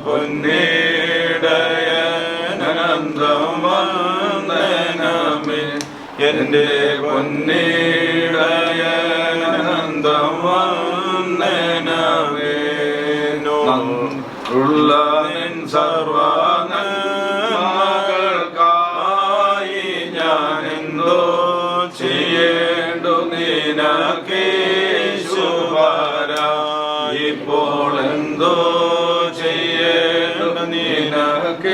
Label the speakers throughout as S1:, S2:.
S1: പൊന്നിടയനന്തം വന്ദനമേ എന്റെ പൊന്നിടയനന്തം വന്ദനമേ ഉള്ള നിൻ സർവ്വനന്മകൾക്കായി ഞാനെന്തോ ചെയ്യേണ്ടു നിനക്കേശുവരാ ഇപ്പോൾ എന്തോ ചെയ്യേണ്ടു നിനക്കേശുവരാ.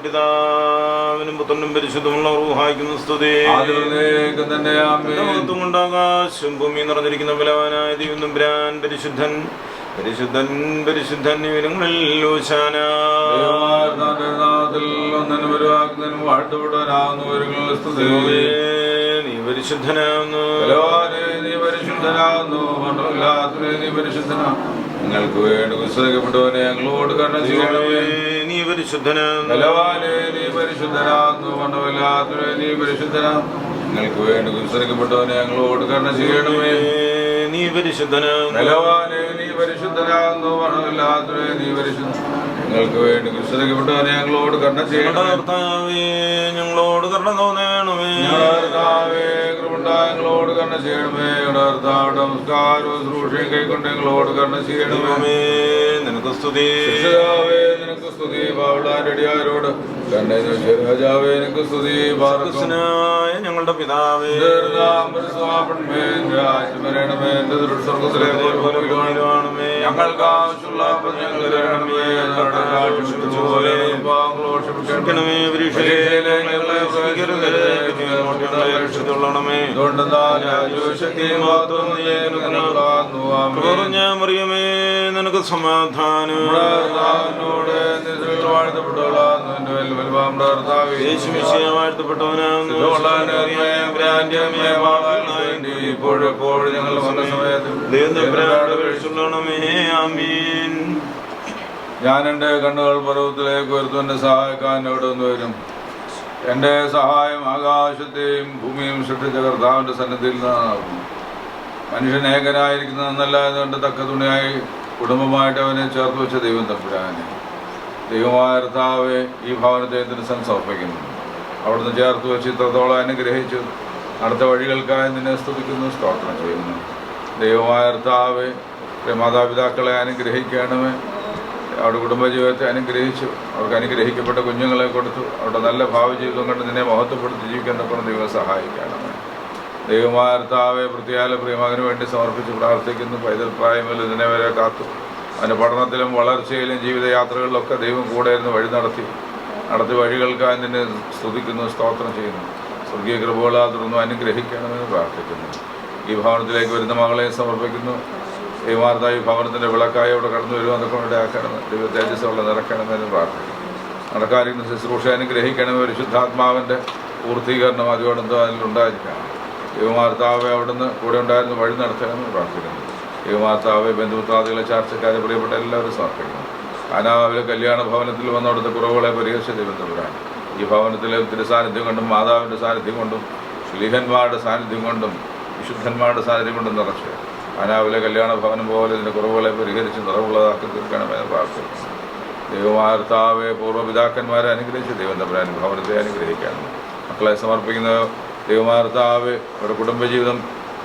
S1: പിതാവിനും പുത്രനും പരിശുദ്ധമുള്ള റൂഹായിക്കുന്ന സ്തുതി ആകാശം ഭൂമി നിറഞ്ഞിരിക്കുന്ന ബലവാനായ ദൈവം തമ്പുരാൻ പരിശുദ്ധൻ പരിശുദ്ധൻ പരിശുദ്ധൻ ഇവരങ്ങളിൽ ഹോശാന. നീ പരിശുദ്ധനാകുന്നു, നീ പരിശുദ്ധനാകുന്നു, നീ പരിശുദ്ധനാകുന്നു. നിങ്ങൾക്ക് വേണ്ടി പുസ്തകപ്പെട്ടവനെ ഞങ്ങളോട് കരുണ ചെയ്യണമേ. നീ പരിശുദ്ധനാകുന്നു, നീ പരിശുദ്ധനാകുന്നു, മണ്ഡലത്തിലെ നീ പരിശുദ്ധനാകുന്നു. നിങ്ങൾക്ക് വേണ്ടി പുസ്തകപ്പെട്ടവനെ ഞങ്ങളോട് കരുണ ചെയ്യണമേ. നീ പരിശുദ്ധനാകുന്നു, നീ പരിശുദ്ധനാകുന്നു, മണ്ഡലത്തിലെ നീ പരിശുദ്ധ. നിങ്ങൾക്ക് വേണ്ടി പുസ്തകപ്പെട്ടവനെ ഞങ്ങളോട് കരുണ ചെയ്യണമേ. ഞങ്ങളോട് കരുണ തോന്നണമേ. ഞങ്ങളോട് കരുണ ചെയ്യണമേ. നമസ്കാരവും ശുശ്രൂഷയും കൈക്കൊണ്ട് ഞങ്ങളോട് കരുണ ചെയ്യണമേ. നിനക്ക് സ്തുതി, നിനക്ക് സ്തുതി. പാവളാരടിയാരോട് രാജാവേ നിനക്ക് സ്തുതി. ഞങ്ങളുടെ പിതാവേ ഞങ്ങൾക്ക് ആവശ്യമുള്ള മറിയമേ നിനക്ക് സമാധാനം. വാഴ്ത്തപ്പെട്ടവനാകുന്നു. ഇപ്പോഴെപ്പോഴും ഞങ്ങളുടെ ഞാൻ എൻ്റെ കണ്ണുകൾ പർവ്വതത്തിലേക്ക് ഉയർത്തും. എൻ്റെ സഹായിക്കാൻ എവിടെ നിന്ന് വരും? എൻ്റെ സഹായം ആകാശത്തെയും ഭൂമിയും സൃഷ്ടിച്ച കർത്താവിൻ്റെ സന്നിധിയിൽ നിന്നാകുന്നു. മനുഷ്യൻ ഏകനായിരിക്കുന്നത് നന്നല്ലായതുകൊണ്ട് തക്ക തുണിയായി കുടുംബമായിട്ട് അവനെ ചേർത്ത് വെച്ച ദൈവം തമ്പുരാനെ. ദൈവമായ കർത്താവെ ഈ ഭവനത്തെ തിരുസൻ സമർപ്പിക്കുന്നു. അവിടുന്ന് ചേർത്ത് വെച്ച് ഇത്രത്തോളം അനുഗ്രഹിച്ചു അടുത്ത വഴികൾക്കായി നിന്നെ സ്തുതിക്കുന്നു, സ്തോത്രം ചെയ്യുന്നു. ദൈവമായ കർത്താവെ മാതാപിതാക്കളെ അനുഗ്രഹിക്കണമേ. അവരുടെ കുടുംബജീവിതത്തെ അനുഗ്രഹിച്ചു, അവർക്ക് അനുഗ്രഹിക്കപ്പെട്ട കുഞ്ഞുങ്ങളെ കൊടുത്തു. അവരുടെ നല്ല ഭാവജീവിതം കൊണ്ട് നിന്നെ മഹത്വപ്പെടുത്തി ജീവിക്കാൻ തക്കണം ദൈവം സഹായിക്കണമേ. ദൈവമായ കർത്താവെ വൃത്തിയാല പ്രിയമകന് വേണ്ടി സമർപ്പിച്ച് പ്രാർത്ഥിക്കുന്നു. പൈതൽ പ്രായമില്ല ഇതിനെ വരെ കാത്തു. അവൻ്റെ പഠനത്തിലും വളർച്ചയിലും ജീവിതയാത്രകളിലൊക്കെ ദൈവം കൂടെ ഇരുന്ന് വഴി നടത്തി വഴികൾക്കായി നിന്നെ സ്തുതിക്കുന്നു, സ്തോത്രം ചെയ്യുന്നു. സ്വർഗീയ കൃപകളാൽ തുടർന്നും അനുഗ്രഹിക്കണമെന്ന് പ്രാർത്ഥിക്കുന്നു. ഈ ഭവനത്തിലേക്ക് വരുന്ന മകളെ സമർപ്പിക്കുന്നു. ദൈവമാർത്തായി ഭവനത്തിൻ്റെ വിളക്കായി അവിടെ കടന്നു വരുവാൻ കൊണ്ട് ആക്കണമെന്ന് ദൈവ തേജസ്സുള്ള നിറയ്ക്കണമെന്ന് പ്രാർത്ഥിക്കുന്നു. നടക്കാതിരിക്കുന്ന ശുശ്രൂഷ അനുഗ്രഹിക്കണമേ. പരിശുദ്ധാത്മാവിൻ്റെ പൂർത്തീകരണം അതുകൊണ്ടെന്തോ അതിലുണ്ടായിരിക്കണം. ദൈവമാർത്താവെ അവിടുന്ന് കൂടെ ഉണ്ടായിരുന്നു വഴി നടത്തണമെന്ന് പ്രാർത്ഥിക്കുന്നു. ദൈവമാർത്താവെ ബന്ധുമിത്രാദികളെ ചാർച്ചക്കാരെ പ്രിയപ്പെട്ട എല്ലാവരും സമർപ്പിക്കുന്നു. കാനാവിലെ കല്യാണ ഭവനത്തിൽ വന്ന അവിടുത്തെ കുറവുകളെ പരിഹരിച്ച ദൈവം തമ്പുരാൻ ഈ ഭവനത്തിലെ തിരുസാന്നിധ്യം കൊണ്ടും മാതാവിൻ്റെ സാന്നിധ്യം കൊണ്ടും ശ്ലീഹന്മാരുടെ സാന്നിധ്യം കൊണ്ടും വിശുദ്ധന്മാരുടെ സാന്നിധ്യം കൊണ്ടും നിറച്ച് കാനാവിലെ കല്യാണ ഭവനം പോലെ ഇതിൻ്റെ കുറവുകളെ പരിഹരിച്ച് നിറവുള്ളതാക്കി തീർക്കണമെന്ന് പ്രാർത്ഥിക്കുന്നു. ദൈവമായ കർത്താവെ പൂർവ്വപിതാക്കന്മാരെ അനുഗ്രഹിച്ച് ദൈവം തമ്പുരാൻ ഭവനത്തെ അനുഗ്രഹിക്കണം. മക്കളെ സമർപ്പിക്കുന്ന ദൈവമായ കർത്താവെ അവരുടെ കുടുംബജീവിതം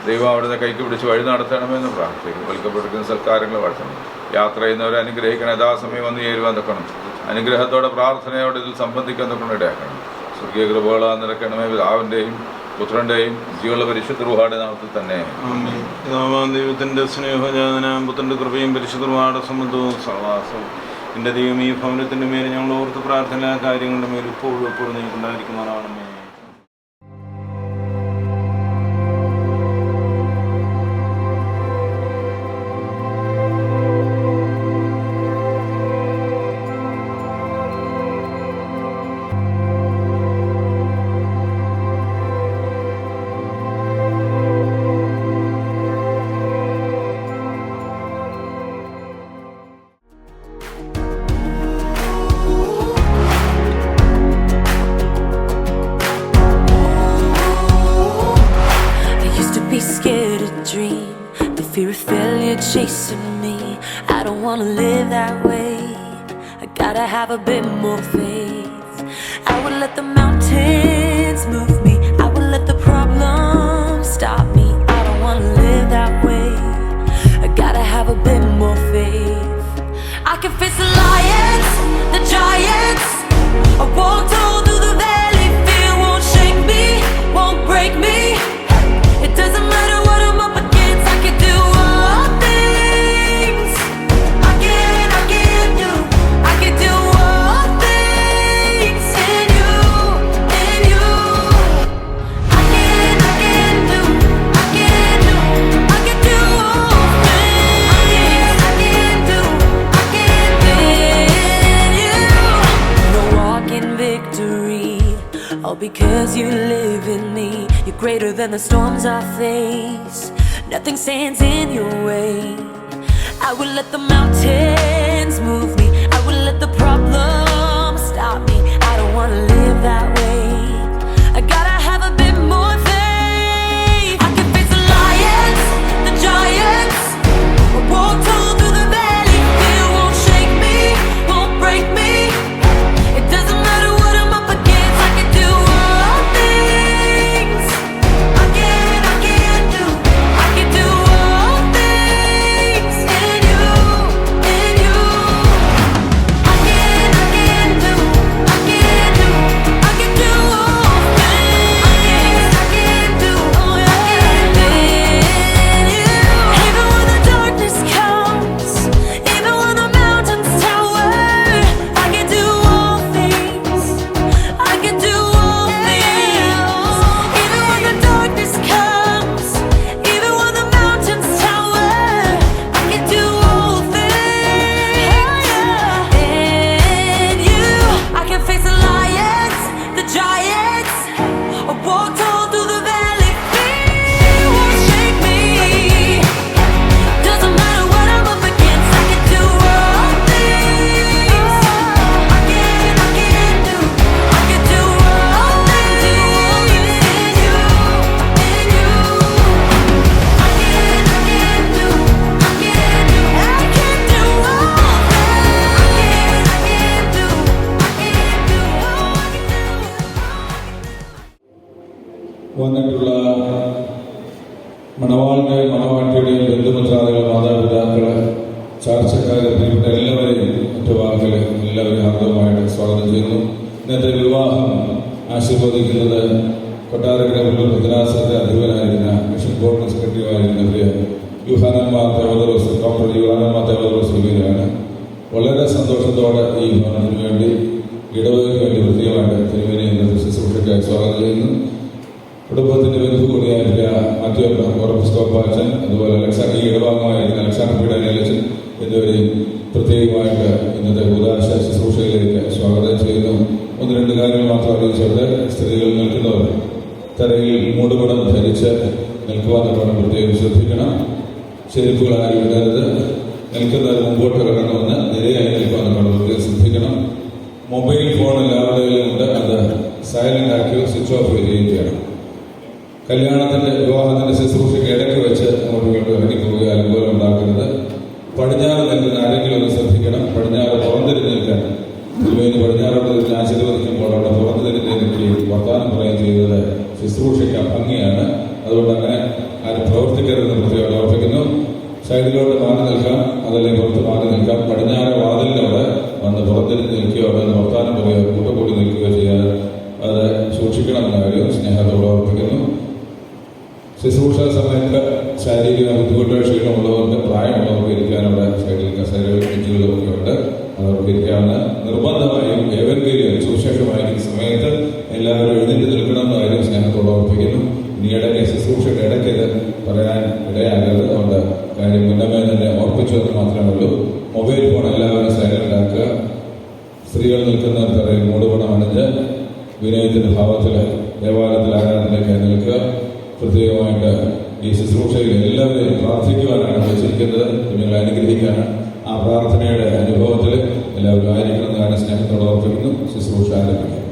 S1: ദൈവം അവിടുന്ന് കൈക്ക് പിടിച്ച് വഴി നടത്തണമെന്ന് പ്രാർത്ഥിക്കും. വിളിക്കപ്പെട്ടിരിക്കുന്ന സൽക്കാരങ്ങൾ വാഴ്ത്തണം. യാത്ര ചെയ്യുന്നവരെ അനുഗ്രഹിക്കണം. യഥാസമയം വന്ന് ചേരുവാൻ തക്കണം. അനുഗ്രഹത്തോടെ പ്രാർത്ഥനയോടെ ഇതിൽ സംബന്ധിക്കാൻ തക്കണം ഇടയാക്കണം. സ്വർഗീയ കൃപകളാൽ നിറയ്ക്കണമേ. പിതാവിൻ്റെയും പുത്രൻ്റെയും ജീവനുള്ള പരിശുദ്ധ റൂഹാടെ നാമത്തിൽ തന്നെ. ദൈവത്തിൻ്റെ സ്നേഹജാതനാം പുത്രൻ്റെ കൃപയും പരിശുദ്ധ റൂഹാടെ സംബന്ധവും സഹവാസവും എൻ്റെ ദൈവം ഈ ഭവനത്തിൻ്റെ മേൽ ഞങ്ങൾ ഓർത്ത് പ്രാർത്ഥന കാര്യങ്ങളുടെ മേൽ ഇപ്പോഴും നീക്കുണ്ടായിരിക്കുന്നതാണമേ.
S2: chasing me. I don't wanna live that way. I gotta have a bit more faith. I would let the mountains move me. I would let the problems stop me. I don't wanna live that way. I gotta have a bit more faith. I can face the lions, the giants. I walked all through the valley. Fear won't shake me, won't break me. It doesn't matter what I'm up against. I can do all things. I can do all things in you, in you. I can do all things. I can do in you. No walk in victory, all because you live in me. You're greater than the storms I face. Nothing stands in your way. I will let the mountains move me. I will let the problems stop me. I don't wanna live that way. I gotta have a bit more faith. I can face the lions, the giants. I walked all through the valley. Fear won't shake me, won't break me. It doesn't matter what I'm up against. I can do all things. I can do all things in you, in you. I can do all things. I can do in you. Even when the darkness comes, even when the mountains tower, I can do all things. I can do all things. Even when the darkness comes, even when the mountains tower, I can do all things. In you, I can face the lions, the giants. I walked all through the valley. Fear won't shake me. Doesn't matter what I'm up against. I can do all things. I can do all things in you, in you. I can do all
S1: വന്നിട്ടുള്ള മണവാളിന്റെ മണവാട്ടിയുടെ ബന്ധുമിത്രാദികൾ, മാതാപിതാക്കള്, ചാർച്ചക്കാര്, പ്രിയപ്പെട്ട എല്ലാവരെയും മറ്റു വാക്കുകളെ എല്ലാവരും ഹാർദവമായിട്ട് സ്വാഗതം ചെയ്യുന്നു. ഇന്നത്തെ വിവാഹം ആശീർവദിക്കുന്നത് കൊട്ടാരക്കര ഭദ്രാസനത്തെ അധിപനായിരുന്ന മിഷൻ ബോർഡ് സെക്രട്ടറിയായിരുന്ന പ്രിയ യൂഹാനന്മാർ തേവദോസ്, ഡോക്ടർ യൂഹാനന്മാർ തേവദോസ് ഇവരാണ്. വളരെ സന്തോഷത്തോടെ ഈ ഭവനത്തിന് വേണ്ടി, ഇടവകയ്ക്ക് വേണ്ടി പ്രത്യേകമായിട്ട് തിരുമേനി ഇന്നത്തെ ശുശ്രൂഷയ്ക്കായി സ്വാഗതം ചെയ്യുന്നു. കുടുംബത്തിന്റെ ബന്ധു കൂടിയായിട്ടുള്ള മറ്റു ഓർപ്പിസ്കോപ്പാച്ചൻ, അതുപോലെ ഈ ഇടവാംഗമായിരുന്ന അലക്സാണ്ടർ പീഡാനിയലച്ചൻ എന്നിവരെയും പ്രത്യേകമായിട്ട് ഇന്നത്തെ ഉദാശ ശുശ്രൂഷയിലേക്ക് സ്വാഗതം ചെയ്യുന്നു. ഒന്ന് രണ്ട് കാര്യങ്ങൾ മാത്രം അറിയിച്ചുകൊണ്ട് സ്ത്രീകൾ നിൽക്കുന്നവർ തലയിൽ മൂടുപടം ധരിച്ച് നിൽക്കുവാൻ പ്രത്യേകം ശ്രദ്ധിക്കണം. ചെരുപ്പുകൾ ആരും ഇടരുത്. നിൽക്കുന്നവർ മുമ്പോട്ട് കടന്നു വന്ന് നിരയായി നിൽക്കുവാൻ പ്രത്യേകം ശ്രദ്ധിക്കണം. മൊബൈൽ ഫോൺ എല്ലാവരുടെയും ഉണ്ട്. അത് സൈലന്റ് ആക്കി സ്വിച്ച് ഓഫ് ചെയ്യുകയും ചെയ്യണം. കല്യാണത്തിന്റെ വിവാഹത്തിന്റെ ശുശ്രൂഷയ്ക്ക് ഇടയ്ക്ക് വെച്ച് അങ്ങോട്ട് ഇറങ്ങിപ്പോവുക, അനുകൂലം ഉണ്ടാക്കുന്നത്. പടിഞ്ഞാറ് നിൽക്കുന്ന ആരെങ്കിലും ഒന്ന് ശ്രദ്ധിക്കണം. പടിഞ്ഞാറ് പുറംതിരിഞ്ഞ് നിൽക്കാൻ തിരുവേനി പടിഞ്ഞാറോട്ട് തിരിഞ്ഞ് ആശീർവദിക്കുമ്പോൾ അവിടെ പുറംതിരിഞ്ഞ് നിൽക്കുകയും വർത്താനം പറയുകയും ചെയ്യുന്നത് ശുശ്രൂഷയ്ക്ക് ഭംഗിയാണ്. അതുകൊണ്ട് അങ്ങനെ ആരും പ്രവർത്തിക്കരുതെന്ന് പ്രത്യേകം ഓർപ്പിക്കുന്നു. സൈഡിലോട്ട് മാറി നിൽക്കാം, അതല്ലെങ്കിൽ പുറത്ത് മാറി നിൽക്കാം. പടിഞ്ഞാറ് വാതിലിനവിടെ വന്ന് പുറത്തിരിഞ്ഞ് നിൽക്കുകയോ അവിടെ നിന്ന് വർത്താനം പറയുകയോ കൂട്ടക്കൂടി നിൽക്കുകയോ ചെയ്യാൻ അത് സൂക്ഷിക്കണമെന്ന കാര്യം സ്നേഹത്തോടെ ഓർപ്പിക്കുന്നു. ശുശ്രൂഷ സമയത്ത് ശാരീരിക ബുദ്ധിമുട്ടുകൾ, ക്ഷീണമുള്ളവർക്ക്, പ്രായമുള്ളവർക്ക് ഇരിക്കാനുള്ള സൈഡിൽ കസേരകൾ, ബെഞ്ചുകളും ഒക്കെ ഉണ്ട്. അവർക്ക് ഇരിക്കാവുന്ന. നിർബന്ധമായും ഏവൻഗേലിയും സുവിശേഷമായിരിക്കുന്ന സമയത്ത് എല്ലാവരും എഴുന്നേറ്റ് നിൽക്കണമെന്ന കാര്യം സ്നേഹത്തോടെ ഓർപ്പിക്കുന്നു. ഇനി ഇടയ്ക്ക് ശുശ്രൂഷയുടെ ഇടയ്ക്ക് ഇത് പറയാൻ ഇടയാകരുത്. അതുകൊണ്ട് കാര്യം മുന്നമേ തന്നെ ഓർപ്പിച്ചതെന്ന് മാത്രമേ ഉള്ളൂ. മൊബൈൽ ഫോൺ എല്ലാവരും സൈലന്റ് ആക്കുക. സ്ത്രീകൾ നിൽക്കുന്നവർ തറയിൽ മൂടുപടം അണിഞ്ഞ് വിനയത്തിന്റെ ഭാവത്തിൽ ദേവാലയത്തിൽ ആരാധനയ്ക്ക് നിൽക്കുക. പ്രത്യേകമായിട്ട് ഈ ശുശ്രൂഷയിൽ എല്ലാവരെയും പ്രാർത്ഥിക്കുവാനാണ് വിളിച്ചിരിക്കുന്നത്. കുഞ്ഞുങ്ങളെ അനുഗ്രഹിക്കാനാണ്. ആ പ്രാർത്ഥനയുടെ അനുഭവത്തിൽ എല്ലാവരും ആയിരിക്കണം എന്ന് സ്നേഹത്തോടെ ഓർപ്പിക്കുന്നു. ശുശ്രൂഷ ആരംഭിക്കും.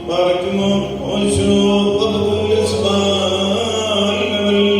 S3: Barakimo, Osho, Padapulis, Bal,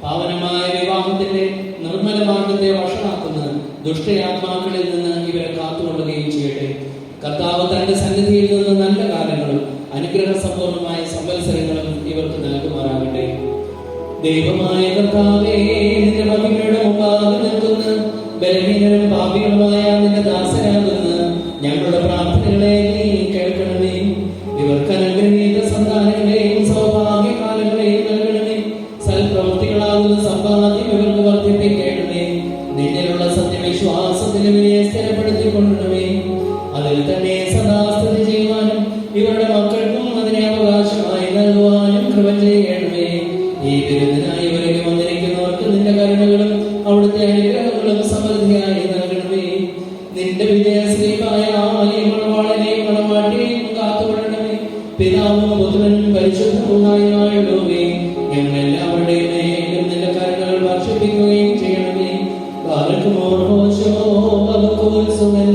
S3: പാവനമായ വിവാഹത്തിന്റെ നിർമ്മല മാർഗത്തെ വഷളാക്കുന്ന ദുഷ്ടയാത്മാക്കളിൽ നിന്ന് ദൈവമായ കർത്താവേ, നിന്റെ മഹിമയുടെ മുമ്പാകെ നിൽക്കുന്ന ബലഹീനരും പാപികളുമായ നിന്റെ ദാസരാകുന്ന ഞങ്ങളുടെ പ്രാർത്ഥനകളെ നീ കേൾക്കണമേ. ഇവർക്ക് അനുഗ്രഹീത സന്താനങ്ങളെയും സൗഭാഗ്യകാലങ്ങളെയും നൽകണമേ. സൽപ്രവൃത്തികളാകുന്ന സമ്പാദ്യം ഇവർക്ക് വർദ്ധിപ്പിക്കണമേ. നിന്നിലുള്ള സത്യവിശ്വാസത്തിന് ഇവരെ സ്ഥിരപ്പെടുത്തിക്കൊള്ളണമേ. അതിൽ തന്നെ സദാസ്ഥിതി ചെയ്യുവാനും ഇവരുടെ മക്കൾക്കും അതിനെ അവകാശമായി നൽകുവാനും കൃപ ചെയ്യണമേ. ഈ വിരുദ്ധനായി ഇവരിൽ വന്നിരിക്കുന്നവർക്ക് നിന്റെ കരുണകളും അവിടുത്തെ അനുഗ്രഹങ്ങളും സമൃദ്ധിയായി നൽകണമേ. നിന്റെ വിജയശ്രീമായ ഈ മണവാളനെയും മണവാട്ടിയെയും കാത്തുകൊള്ളണമേ. പിതാവും പുത്രനും പരിശുദ്ധവുമായുള്ളവേ, ഞങ്ങളെല്ലാവരുടെയും മേലും നിന്റെ കരുണകൾ വർഷിപ്പിക്കുകയും ചെയ്യണമേ. ബാലക്കും ഓർമ്മോശോ ബലക്കോത്സുമൻ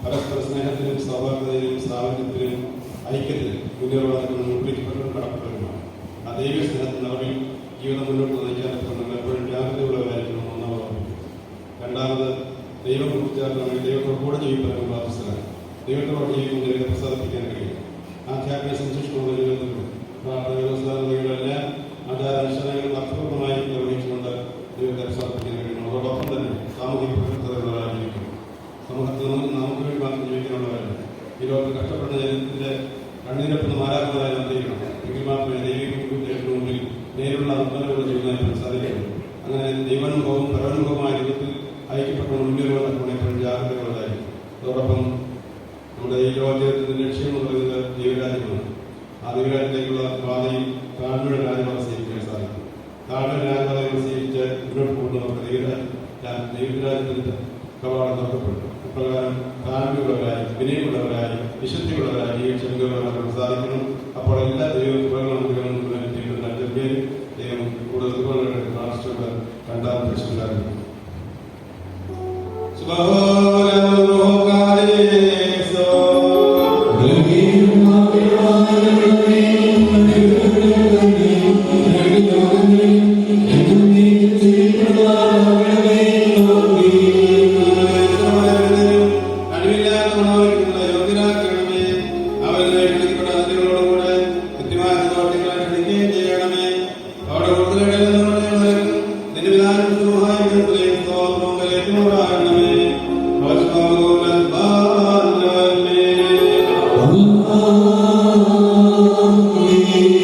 S4: പരസ്പര സ്നേഹത്തിലും സൗഹാർദ്ദത്തിലും സാഹചര്യത്തിലും ഐക്യത്തിലും കടപ്പെട്ടവരുമാണ്. ആ ദൈവ സ്നേഹത്തിന് നിറവിൽ ജീവിതം മുന്നോട്ട് നയിക്കാൻ നമ്മൾ എപ്പോഴും ജാഗ്രതയുള്ളവരായിരിക്കണം. ഒന്നാമത്. രണ്ടാമത്, ദൈവം കുറിച്ചാൽ ദൈവത്തോട് കൂടെ ജീവിക്കാൻ പ്രാർത്ഥിച്ചതാണ്. ദൈവത്തോട് ജീവിക്കുമ്പോൾ ദൈവത്തെ പ്രസാദിപ്പിക്കാൻ കഴിയും. ആധ്യാത്മിക സംശിഷ്ടമുള്ള ജീവിതത്തിലൂടെ പ്രാർത്ഥന വ്യവസായങ്ങളെല്ലാം ആചാരാനുഷ്ഠാനങ്ങൾ അർത്ഥപൂർണ്ണമായി നിർവഹിച്ചുകൊണ്ട് ദൈവത്തെ പ്രസാദിപ്പിക്കാൻ കഴിയണം. അതോടൊപ്പം തന്നെ സാമൂഹിക പ്രവർത്തകരായിരിക്കും. സമൂഹത്തിൽ നമുക്ക് വേണ്ടി മാത്രം ജീവിക്കാനുള്ളവരല്ല. ഈ ലോകത്ത് കഷ്ടപ്പെടുന്ന ജനത്തിന്റെ കണ്ണീരപ്പെടുന്ന മാരാത്മരായ നന്ദിക്കണം. എങ്കിൽ മാത്രമേ ദൈവികത്തിന് മുമ്പിൽ നേരിലുള്ള അധ്വാനങ്ങളുടെ ജീവിതം സാധിക്കുള്ളൂ. അങ്ങനെ ദൈവാനുഭവവും പരമാനുഭവമായ ജീവിതത്തിൽ ഐക്യപ്പെട്ട മുന്നേറുവാൻ എപ്പോഴും ജാഗ്രതകളുണ്ടായിരിക്കും. അതോടൊപ്പം നമ്മുടെ ഈ ലോകജീവിതത്തിന്റെ ലക്ഷ്യം എന്ന് പറയുന്നത് ദൈവരാജ്യമാണ്. ആ ദൈവരാജ്യത്തേക്കുള്ള പാതയിൽ താഴ്മയുടെ രാജ്യപാത സ്വീകരിക്കാൻ സാധിക്കും. താഴ്മയുടെ രാജ്യപാതകൾ സ്വീകരിച്ച് മുന്നോട്ട് പോകുന്നവർക്ക് ദൈവരാജ്യത്തിന്റെ കവാടം തുറക്കപ്പെട്ടു. ഇപ്രകാരം താഴ്മയുള്ളവരായി, വിനയമുള്ളവരായി, വിശുദ്ധിയുള്ളവരായി ജീവിക്കാൻ സാധിക്കണം. അപ്പോൾ എല്ലാ ദൈവങ്ങളും ദൈവം കൂടുതൽ പ്രാർത്ഥിച്ചുകൊണ്ട് രണ്ടാമത്തെ പ്രശ്നമുണ്ടായിരുന്നു. എത്തുമാറാകണമേ.
S5: Thank you.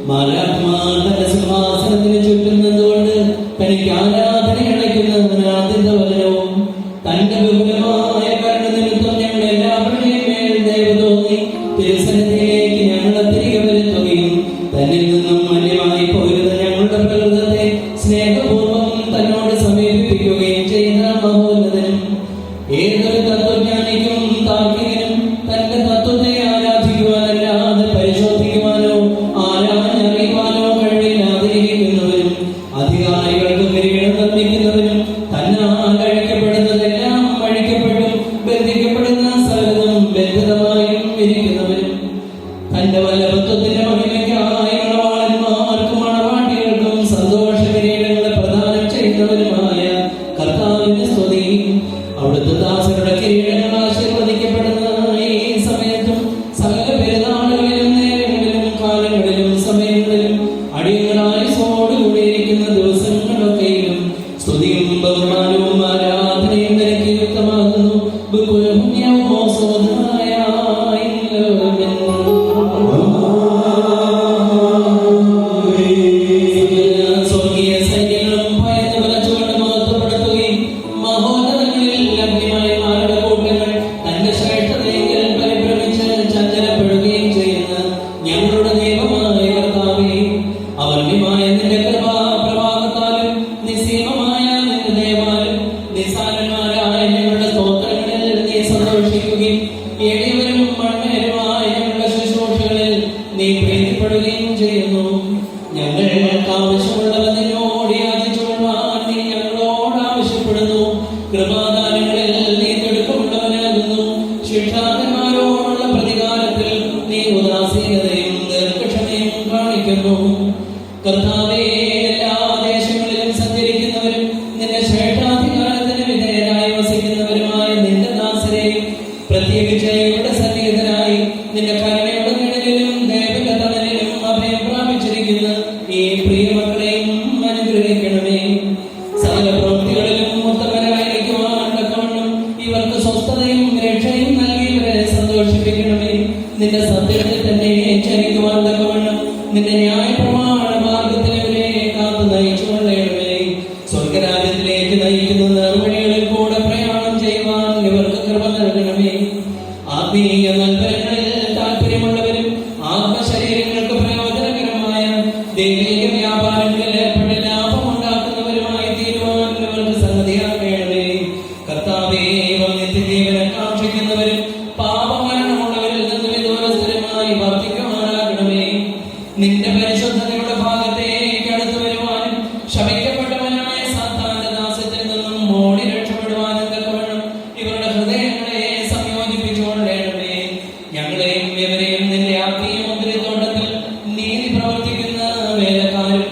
S3: മാലാഖമാർ തന്റെ സിംഹാസനത്തിന് ചുറ്റും നിന്നുകൊണ്ട് തനിക്ക് ആരാധന അടയ്ക്കുന്ന ആദ്യത്തെ വചനവും തന്റെ ബഹുലമായ കരുണ നിമിത്തം ഞങ്ങൾ എല്ലാവരുടെയും മേൽ ദയ തോന്നി തിരുസന്നിധിയിലേക്ക് ഞങ്ങളെ തിരികെ വരുത്തുകയും തന്നിൽ നിന്നും അന്യമായി പോരുന്ന ഞങ്ങളുടെ പ്രകൃതത്തെ സ്നേഹപൂർവ്വം തന്നോട് സമീപിപ്പിക്കുകയും ചെയ്ത മഹോന്നതനും ഏതൊരു തത്വജ്ഞാനിക്കും താർക്കികനും തന്റെ തത്വത്തെ ആരാധിക്കുവാനല്ലാതെ പരിശോധിക്കുവാനോ ആരാധനറിയുവാനോ കഴിവില്ലാതിരിക്കുന്നവരും അധികാരികൾക്ക് കിരീടം നിർമ്മിക്കുന്നവരും തന്നാൽ അഴിക്കപ്പെടുന്നതെല്ലാം അഴിക്കപ്പെട്ടും ബന്ധിക്കപ്പെടുന്ന സകലതും ബന്ധിതമായും ഇരിക്കുന്നവരും തന്റെ വല്ലഭത്വത്തിന്റെ മഹിമയ്ക്കായി മണവാളന്മാർക്കും മണവാട്ടികൾക്കും സന്തോഷ കിരീടങ്ങളെ പ്രദാനം ചെയ്യുന്നവരുമായ കർത്താവിന്റെ സ്തുതി. അവിടുത്തെ ദാസരുടെ കിരീടങ്ങൾ ആശീർവദിക്കപ്പെടുന്ന ഈ സമയത്തും സകല പെരുന്നാളുകളിലും നേരങ്ങളിലും കാലങ്ങളിലും സമയങ്ങളിലും അടിയങ്ങളായുസോടുകൂടിയിരിക്കുന്ന ദിവസങ്ങളൊക്കെയും സ്തുതിയും ബഹുമാനവും ആരാധനയും നിനക്ക് യുക്തമാകുന്നു. സ്വർഗീയ സൈന്യങ്ങളും ഭയന്ന് വിറച്ചുകൊണ്ട് മഹത്വപ്പെടുത്തുകയും മഹോന്നതങ്ങളിൽ അഗ്നിമയന്മാരുടെ കൂട്ടങ്ങൾ തന്റെ ശ്രേഷ്ഠതയെങ്കിൽ പരിഭ്രമിച്ച് ചഞ്ചലപ്പെടുകയും ചെയ്യുന്ന ഞങ്ങളുടെ ദൈവമായ കർത്താവേ, അവർണ്യമായ നിന്റെ കൃപാപ്രവാഹത്താലും നിസ്സീമമായ നിന്റെ ദയവാലും നിസ്സാരന്മാരായ ഞങ്ങളുടെ സ്തോത്രങ്ങളിൽ നീ സന്തോഷിക്കുകയും എളിയവരും മണ്ണേരുമായ ഞങ്ങളുടെ ശുശ്രൂഷകളിൽ നീ പ്രീതിപ്പെടുകയും ചെയ്യുന്നു. ഞങ്ങൾക്ക് ആവശ്യമുള്ളവ നിന്നോട് യാചിച്ചുകൊള്ളുവാൻ നീ ഞങ്ങളോട് ആവശ്യപ്പെടുന്നു. കൃപാദാനങ്ങളിൽ നീ തിടുക്കമുള്ളവനാകുന്നു. ശിക്ഷാകന്മാരോടുള്ള പ്രതികാരത്തിൽ നീ ഉദാസീനതയും ദീർഘക്ഷമയും കാണിക്കുന്നു. കർത്താവേ, എല്ലാ ദേശങ്ങളിലും സഞ്ചരിക്കുന്നവരും നിന്റെ ശ്രേഷ്ഠാധികാരത്തിന് വിധേയരായി വസിക്കുന്നവരുമായ നിന്റെ ദാസരെയും പ്രത്യേകിച്ച് ഇവിടെ സന്നിഹിതരായി നിന്റെ കരുണയുടെ നിഴലിലും ദയവിന്റെ തണലിലും അഭയം പ്രാപിച്ചിരിക്കുന്ന ഈ പ്രിയ മക്കളെയും അനുഗ്രഹിക്കണമേ. സകല പ്രവൃത്തികളിലും ഉത്തമരായിരിക്കുവാൻ തക്കവണ്ണം ഇവർക്ക് സ്വസ്ഥതയും രക്ഷയും നൽകി ഇവരെ സന്തോഷിപ്പിക്കണമേ. നിന്റെ സത്യത്തിൽ തന്നെ ചരിക്കുവാൻ തക്കവണ്ണം നിന്റെ ന്യായപ്രമാണ മാർഗത്തിൽ ഇവരെ കാത്തു നയിച്ചു കൊള്ളണമേ. സ്വർഗരാജ്യത്തിലേക്ക് നയിക്കുന്ന നേർവഴികളിൽ കൂടെ പ്രയാണം ചെയ്യുവാൻ ഇവർക്ക് കൃപ നൽകണമേ. ആത്മീയ നൽകരങ്ങളിൽ താല്പര്യമുള്ളവരും ആത്മശരീരങ്ങൾക്ക് പ്രയോജനകരമായ ദൈവിക വ്യാപാരങ്ങളിൽ ഏർപ്പെട്ട് ലാഭമുണ്ടാക്കുന്നവരുമായി തീരുവാൻ ഇവർക്ക് സംഗതിയാക്കണമേ. കർത്താവേ, നിത്യജീവനെ കാക്ഷിക്കുന്നവരും പാപമരണമുള്ളവരിൽ നിന്ന് വിദൂരസ്ഥരുമായി വർദ്ധിക്കുവാനാകണമേ. നിന്റെ പരിശുദ്ധതയുടെ ഭാഗത്തേക്ക് അടുത്തു വരുവാനും ശപിക്കപ്പെട്ടവനായ സാത്താന്റെ ദാസ്യത്തിൽ നിന്നും ഓടി രക്ഷപ്പെടുവാനും തക്കവണ്ണം ഇവരുടെ ഹൃദയങ്ങളെ സംയോജിപ്പിച്ചുകൊള്ളണമേ. ഞങ്ങളെയും ഇവരെയും നിന്റെ ആത്മീയ മുദ്രത്തോട്ടത്തിൽ നീതി പ്രവർത്തിക്കുന്ന വേലക്കാരും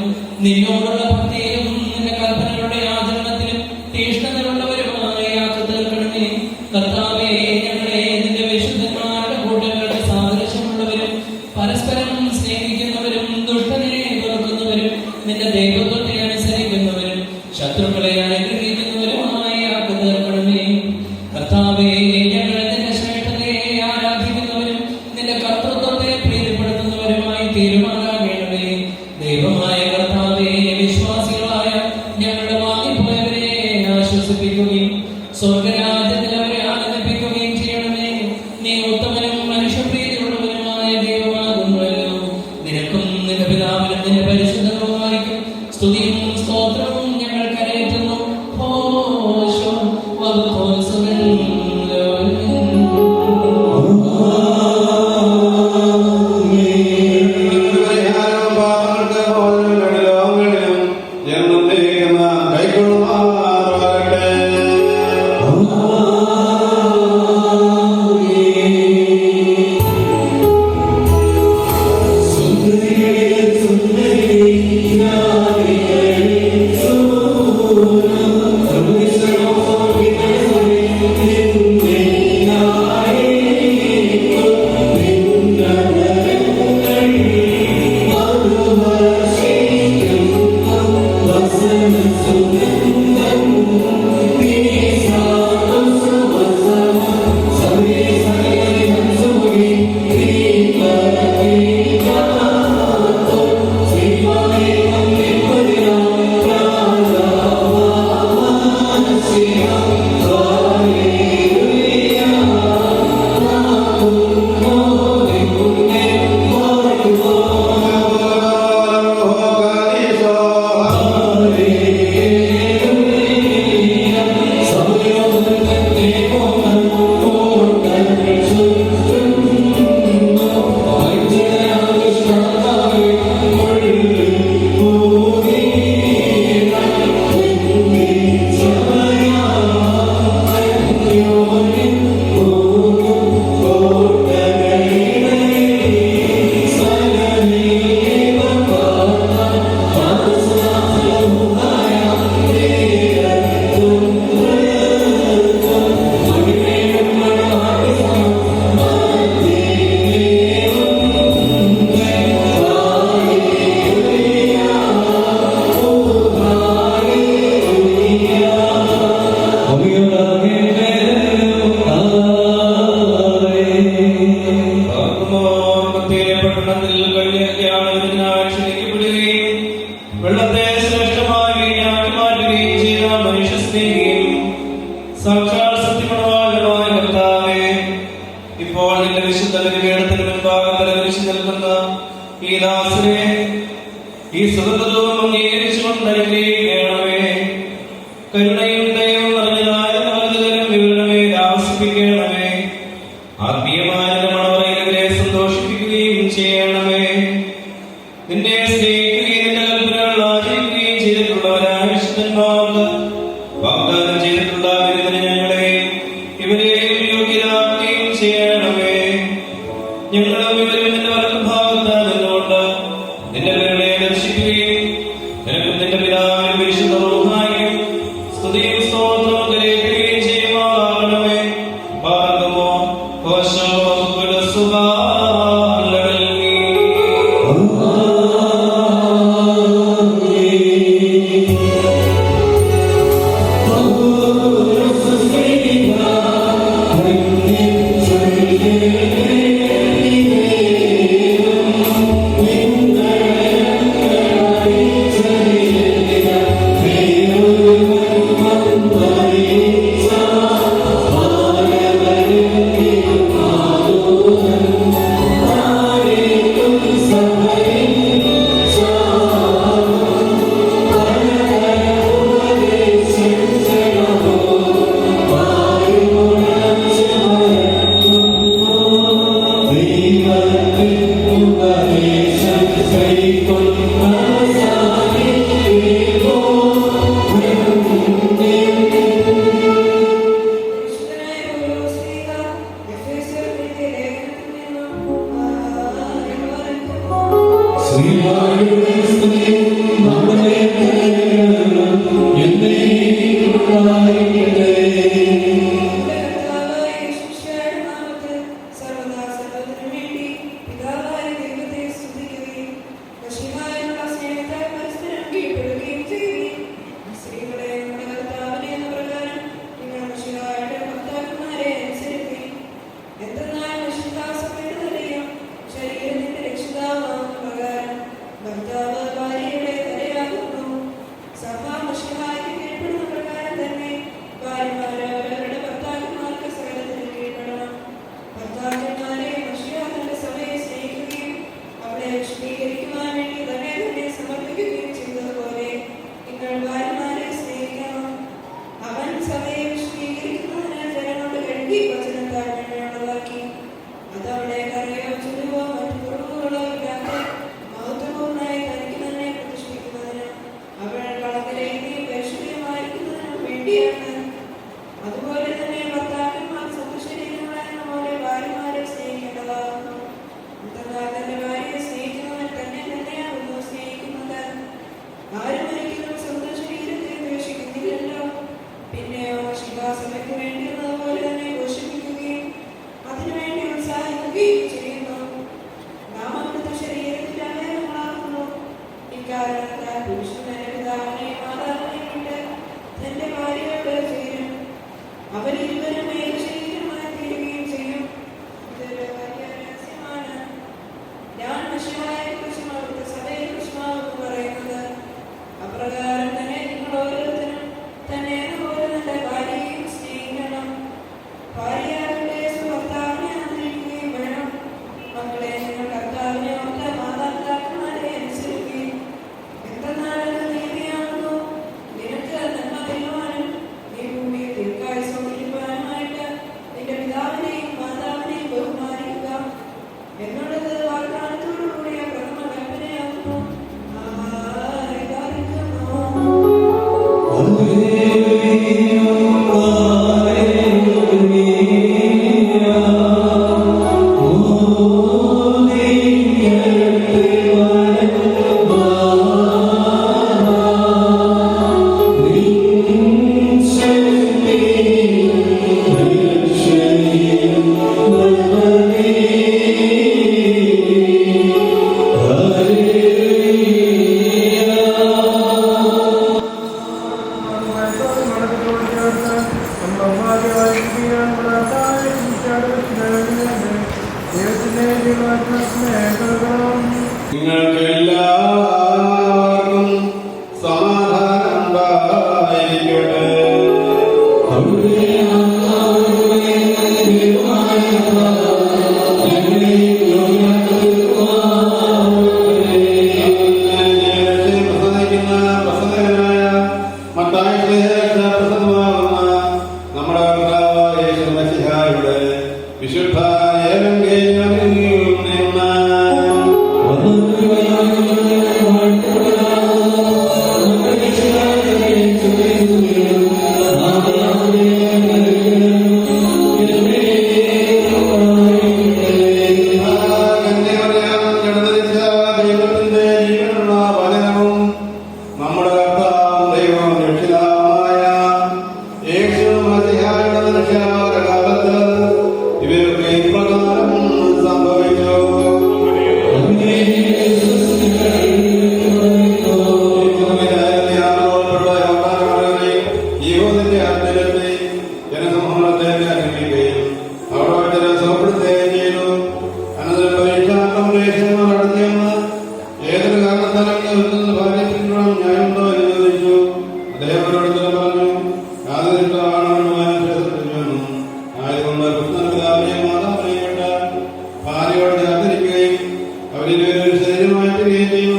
S3: നിന്നോടുള്ള ഭക്തിയിലും നിന്റെ കൽപ്പനകളുടെ ആചരണത്തിലും തീഷ്ണതയുള്ളവരുമായി ആക്കി തീർക്കണമേ. കർത്താവേ, ഞങ്ങളെ നിന്റെ വിശുദ്ധന്മാരുടെ കൂട്ടങ്ങളുടെ സാദൃശ്യമുള്ളവരും പരസ്പരം സ്നേഹിക്കുന്നവരും ദുഷ്ടനെ വെറുക്കുന്നവരും നിന്റെ ദൈവത്വത്തെ അനുസരിക്കുന്നവരും ശത്രുക്കളെ അനുഗ്രഹിക്കുന്നവരുമായി ആക്കി തീർക്കണമേ. കർത്താവേ, ഞങ്ങൾ നിന്റെ ശ്രേഷ്ഠതയെ ആരാധിക്കുന്നവരും നിന്റെ കർത്തൃത്വത്തെ പ്രീതിപ്പെടുത്തുന്നവരുമായി തീരുമാനാകണമേ. ദൈവമായ കർത്താവേ, വിശ്വാസികളായ ഞങ്ങളുടെ വാങ്ങിപ്പോയവരെ ആശ്വസിപ്പിക്കുകയും സ്വർഗരാജ്യത്തിൽ അവരെ ആനന്ദിപ്പിക്കുകയും ചെയ്യണമേ. നീ ഉത്തമനും മനുഷ്യപ്രീതിയുള്ളവനുമായ ദൈവമാകുന്നുവല്ലോ. നിനക്കും നിന്റെ പിതാവിനും നിന്റെ പരിശുദ്ധമായിരിക്കും സ്തുതിയും സ്തോത്രവും ഞങ്ങൾ കരയറ്റുന്നു.
S5: Oh
S3: ദാസരെ ഈ സുഹൃത്തും അംഗീകരിച്ചുകൊണ്ട് അനുഗ്രഹിക്കണമേ. കരുണയും ദയവും നിറഞ്ഞതായ നാലുതരം വിവരണമേ ആവശ്യിപ്പിക്കണമേ. ആത്മീയമായ മണവറയിലെ സന്തോഷിപ്പിക്കുകയും ചെയ്യണമേ. നിന്നെ സ്നേഹിക്കുകയും നിന്റെ കൽപ്പനകൾ ആചരിക്കുകയും ചെയ്തിട്ടുള്ളവരായ വിശുദ്ധന്മാർക്ക് വാഗ്ദാനം ചെയ്തിട്ടുള്ള വിരുന്നിന് ഞങ്ങളെയും ഇവരെയും യോഗ്യരാക്കുകയും ചെയ്യണമേ. ഞങ്ങളും ഇവരും നിന്റെ വലതുഭാഗത്ത് നിന്നുകൊണ്ട് നിന്റെ പേരുകളെ ദർശിക്കുകയും നിനക്കും നിന്റെ പിതാവിനും പരിശുദ്ധ റൂഹായിക്കും സ്തുതിയും സ്തോത്രവും കരയറ്റുകയും ചെയ്യുമാറാകണമേ. പാർക്കുമോ കോശോ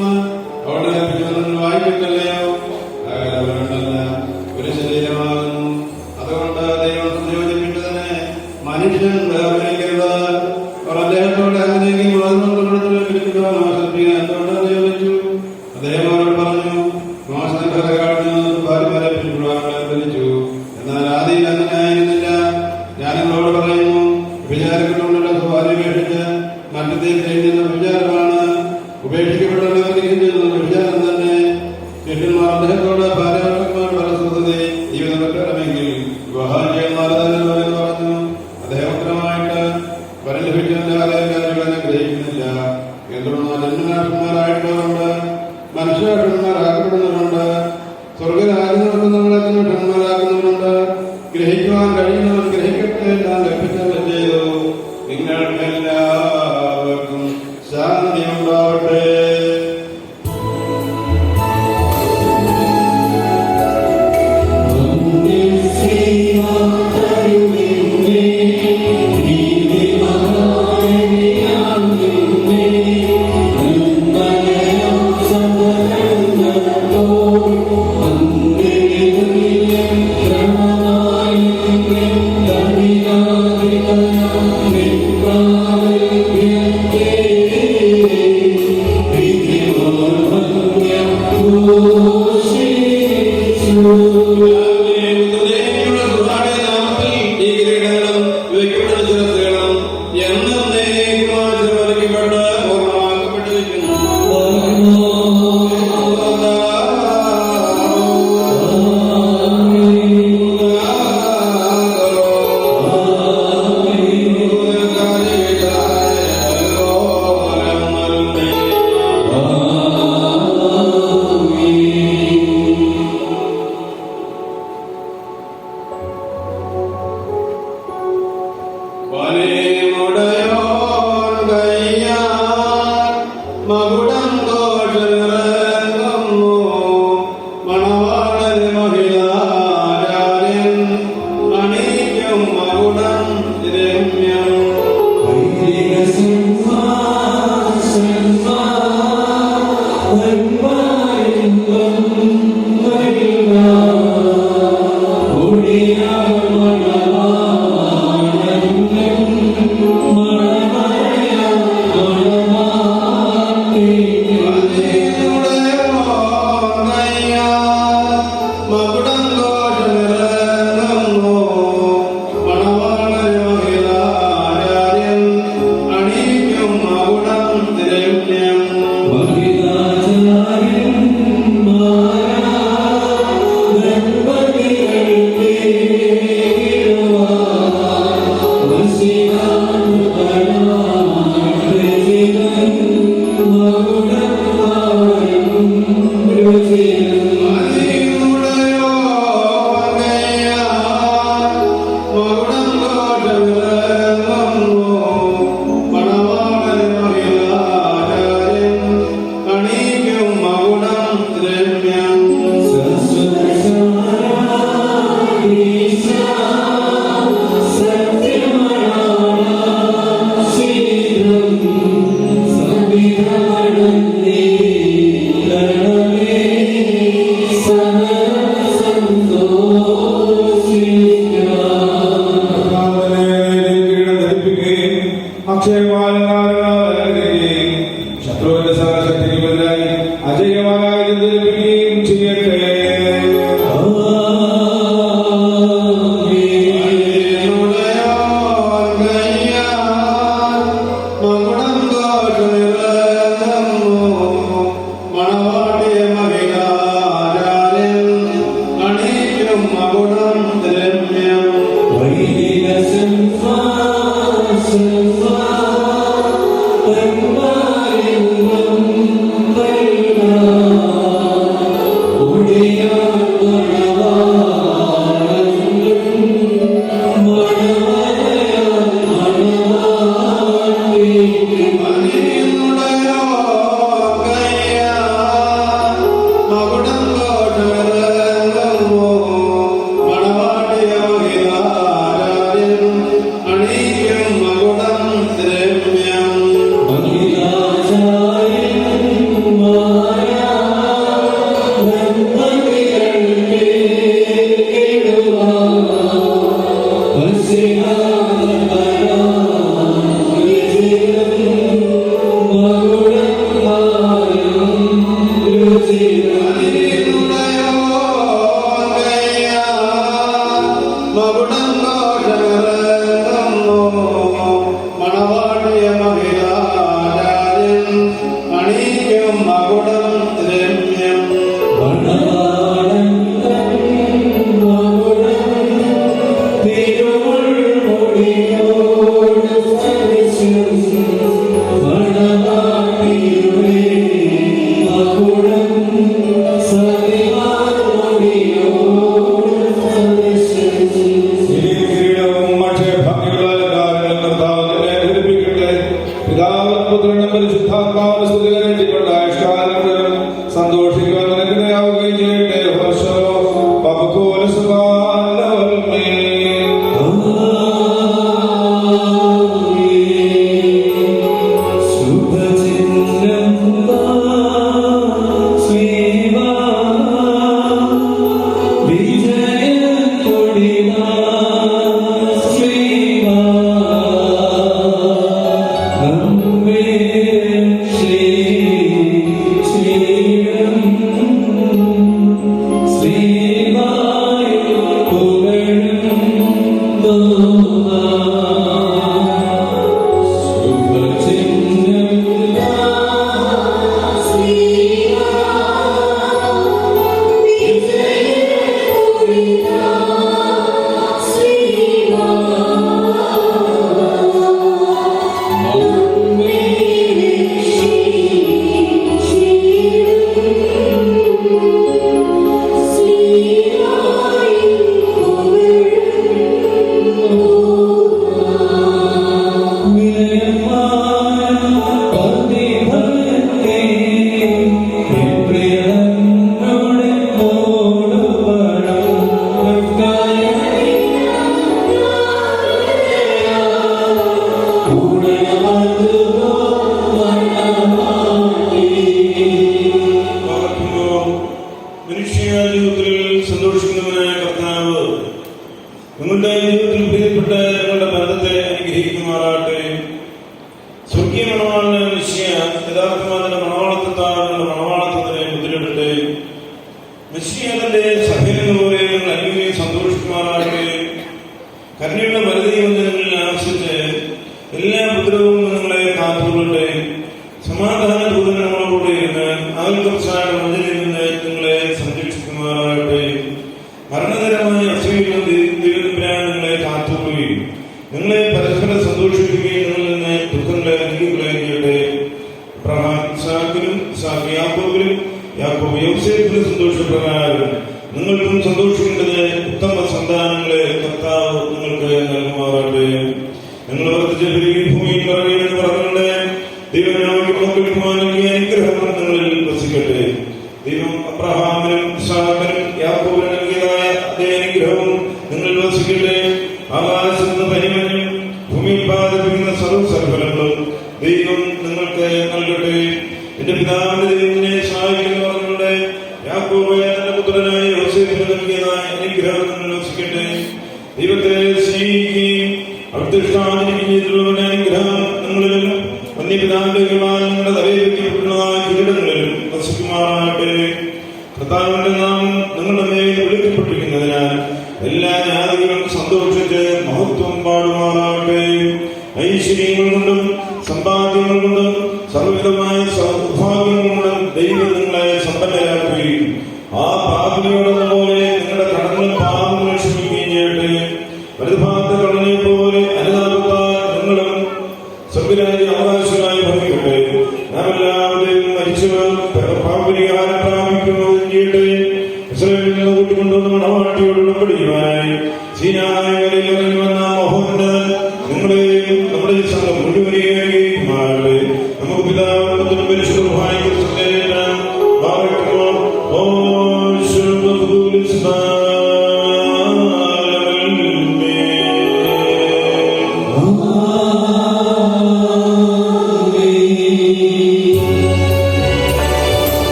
S4: കഴിയുമെന്ന് അവിടെ വായിക്കട്ടല്ലയോ? ഒരു ശരീരമാകുന്നു. അതുകൊണ്ട് ദൈവം സംയോജിപ്പിച്ചതിനെ മനുഷ്യൻ വേർതിരിക്കരുത്. അവർ അദ്ദേഹത്തോട് അങ്ങനെയെങ്കിൽ എന്തുകൊണ്ട് നിയോഗിച്ചു? അദ്ദേഹം അവരോട് പറഞ്ഞു, ഭാര്യമാരെ പിടികൂടാൻ ധരിച്ചു. എന്നാൽ ആദ്യം അങ്ങനെ ആയിരുന്നില്ല. ഞാൻ നിങ്ങളോട് പറയുന്നു, വിചാരത്തിലുള്ള ഭാര്യ ഉപേക്ഷിച്ച് മറ്റത്തിൽ ചെയ്യുന്ന വിചാരമാണ്. ഉപേക്ഷിക്കപ്പെട്ടവർക്ക് ചെയ്യുന്ന വിചാരം തന്നെ. ശിഷ്യന്മാർ അദ്ദേഹത്തോട് ഭാര്യമാർ പരസ്പരത്തെ ജീവിതം പറ്റണമെങ്കിൽ വിവാഹം ചെയ്യുന്നവരെന്ന് പറഞ്ഞു. അദ്ദേഹം ഉത്തരമായിട്ട് വരം ലഭിച്ചതിന്റെ കാര്യങ്ങളെ ഗ്രഹിക്കുന്നില്ല. എന്തുകൊണ്ടാൽ ജന്മനാഥന്മാരായിട്ടുള്ളവരുണ്ട്, മനുഷ്യനാഥന്മാരാക്കപ്പെടുന്നവരുണ്ട്, സ്വർഗരാജ്ഞന്മാരാക്കുന്നവരുണ്ട്. ഗ്രഹിക്കുവാൻ കഴിയുന്നവൻ ഗ്രഹിക്കട്ടെ. എല്ലാം ലഭിച്ചത് ചെയ്തു. നിങ്ങൾക്കെല്ലാവർക്കും ശാന്തി ഉണ്ടാവട്ടെ.
S3: Sen